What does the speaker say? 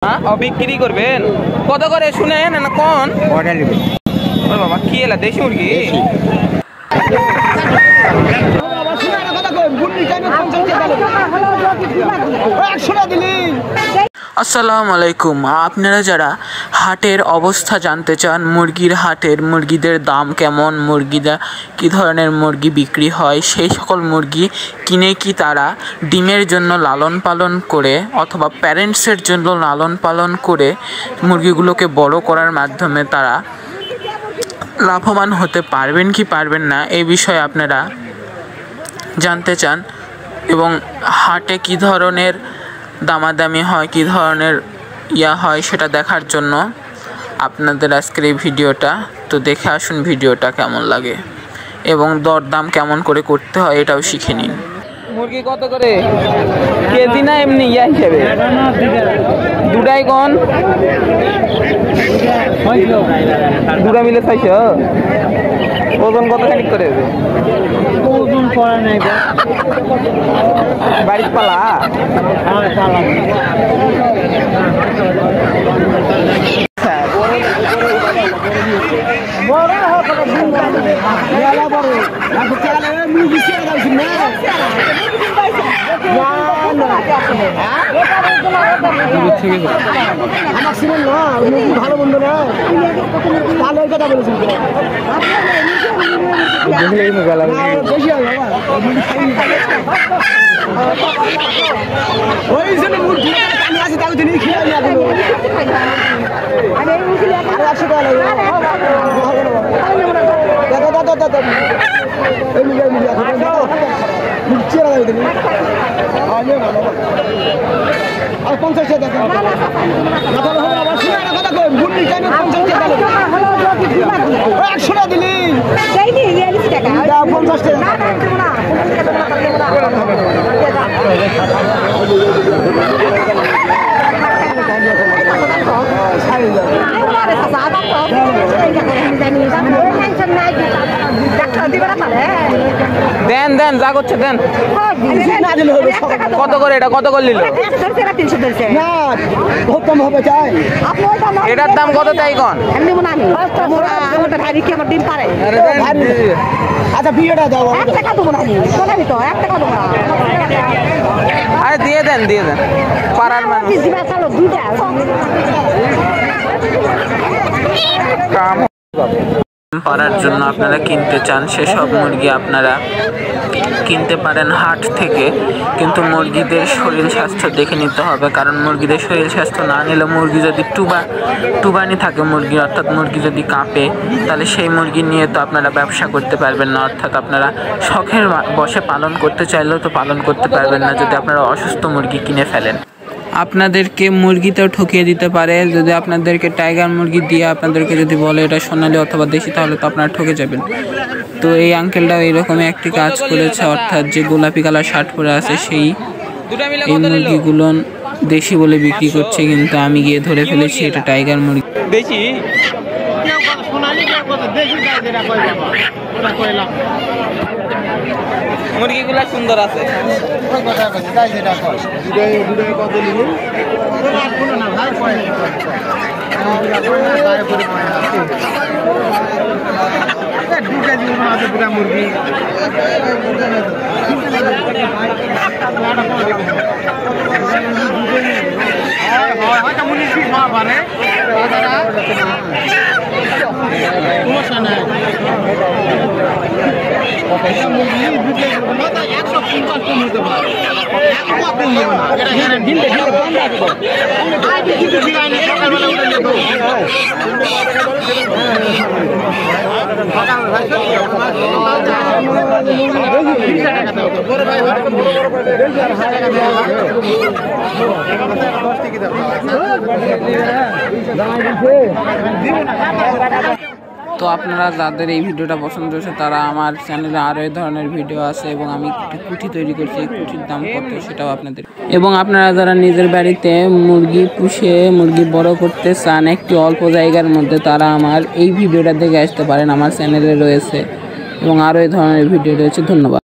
বিক্রি করবেন কত করে শুনেন না কোন বাবা কি এলা দেশি মুরগি আসসালামু আলাইকুম। আপনারা যারা হাটের অবস্থা জানতে চান, মুরগির হাটের মুরগিদের দাম কেমন, মুরগিরা কী ধরনের মুরগি বিক্রি হয়, সেই সকল মুরগি কিনে কি তারা ডিমের জন্য লালন পালন করে অথবা প্যারেন্টসের জন্য লালন পালন করে মুরগিগুলোকে বড় করার মাধ্যমে তারা লাভবান হতে পারবেন কি পারবেন না, এই বিষয়ে আপনারা জানতে চান এবং হাটে কী ধরনের দামাদামি হয়, কী ধরনের হয় সেটা দেখার জন্য আপনাদের আজকের এই ভিডিওটা। তো দেখে আসুন ভিডিওটা কেমন লাগে এবং দরদাম কেমন করে করতে হয় এটাও শিখে নিন। মুরগি কত করে কেজি না এমনি হিসেবে? দুটাই কোন দুটা মিলে 600। ওজন কতখানি করে ওজন করা নাই বাড়ির পালা ভালো বন্ধু না ভালো কথা বলেছেন। আর 50 টাকা দিলি 50 টাকা দেন দেন যা করছে দেন। কত করে এটা কত করে নিল? এটার দাম কত তাই কন? আচ্ছা বিয়েটা দাও। আরে দিয়ে দেন দিয়ে দেন পাড়ার মানুষ কাম পারার জন্য আপনারা কিনতে চান সেসব মুরগি আপনারা কিনতে পারেন হাট থেকে, কিন্তু মুরগিদের শরীর স্বাস্থ্য দেখে নিতে হবে, কারণ মুরগিদের শরীর স্বাস্থ্য না নিলে মুরগি যদি টুবানি থাকে মুরগি, অর্থাৎ মুরগি যদি কাঁপে, তাহলে সেই মুরগি নিয়ে তো আপনারা ব্যবসা করতে পারবেন না, অর্থাৎ আপনারা শখের বশে পালন করতে চাইলেও তো পালন করতে পারবেন না যদি আপনারা অসুস্থ মুরগি কিনে ফেলেন। আপনাদেরকে মুরগিতেও ঠকিয়ে দিতে পারে, যদি আপনাদেরকে টাইগার মুরগি দিয়ে আপনাদেরকে যদি বলে এটা সোনালি অথবা দেশি, তাহলে তো আপনারা ঠকে যাবেন। তো এই আঙ্কেলটাও এইরকমই একটি কাজ করেছে, অর্থাৎ যে গোলাপি কালার শার্ট পরে আছে সেই এই মুরগিগুলো দেশি বলে বিক্রি করছে, কিন্তু আমি গিয়ে ধরে ফেলেছি এটা টাইগার মুরগি। দেশি মুরগিগুলা সুন্দর আছে। মুরগি তো আপনারা যাদের এই ভিডিওটা পছন্দ হয়েছে তারা আমার চ্যানেলে আরও এই ধরনের ভিডিও আছে এবং আমি কুঠি তৈরি করছি, এই কুঠির দাম কত সেটাও আপনাদের, এবং আপনারা যারা নিজের বাড়িতে মুরগি পুষে মুরগি বড় করতে চান একটি অল্প জায়গার মধ্যে, তারা আমার এই ভিডিওটা দেখে আসতে পারেন, আমার চ্যানেলে রয়েছে এবং আরও এই ধরনের ভিডিও রয়েছে। ধন্যবাদ।